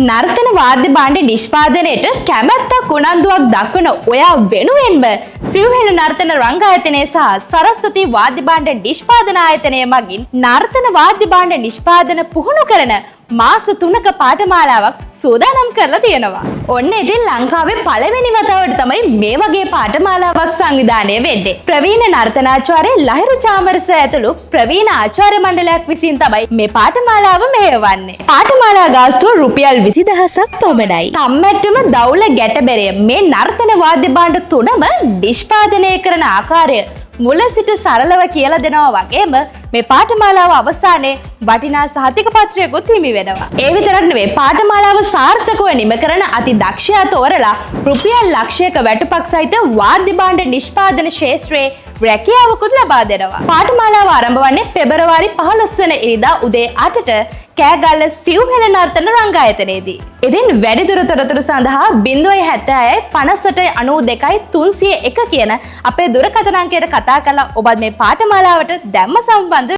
නර්තන වාද්‍ය භාණ්ඩ නිෂ්පාදනයේට කැමැත්තක් උනන්දුවක් දක්වන ඔයා වෙනුවෙන්ම සිව්හෙළ නර්තන රංගායතනය සහ සරස්වති වාද්‍ය භාණ්ඩ නිෂ්පාදන ආයතනය මගින් නර්තන වාද්‍ය භාණ්ඩ නිෂ්පාදන පුහුණු කරන මාස 3ක පාඨමාලාවක් සූදානම් කරලා තියෙනවා. ඔන්න ඉතින් ලංකාවේ පළවෙනි වතාවට තමයි මේ වගේ පාඨමාලාවක් සංවිධානය වෙන්නේ. ප්‍රවීණ නර්තනාචාර්ය ලහිරු චාමරස ඇතුළු ප්‍රවීණ ආචාර්ය මණ්ඩලයක් විසින් තමයි මේ පාඨමාලාව මෙහෙයවන්නේ. පාඨමාලා ගාස්තුව රුපියල් 20000ක් පමණයි. කම්මැට්ටම දවුල ගැටබෙරය මේ නර්තන වාද්‍ය භාණ්ඩ තුනම නිෂ්පාදනය කරන ආකාරය මුල සිට සරලව කියලා දෙනවා වගේම මේ පාඨමාලාව අවසානයේ වටිනා සහතික පත්‍රයකුත් හිමි වෙනවා. ඒ විතරක් නෙවෙයි පාඨමාලාව සාර්ථකව නිම කරන අති දක්ෂයා තෝරලා රුපියල් ලක්ෂයක වැටුපක් සහිත වාද්‍ය භාණ්ඩ නිෂ්පාදන ක්ෂේත්‍රයේ රැකියාවකුත් ලබා දෙනවා. පාඨමාලාව ආරම්භ වන්නේ පෙබරවාරි 15 වන ඉරිදා උදේ 8ට කෑගල්ල සිව්හෙළ නර්තන රංගායතනයේදී. ඉතින් වැඩිදුර තොරතුරු සඳහා 076 58 92 301 කියන අපේ දුරකථන අංකයට කතා කරලා ඔබත් මේ පාඨමාලාවට දැම්ම සම්බන්ධ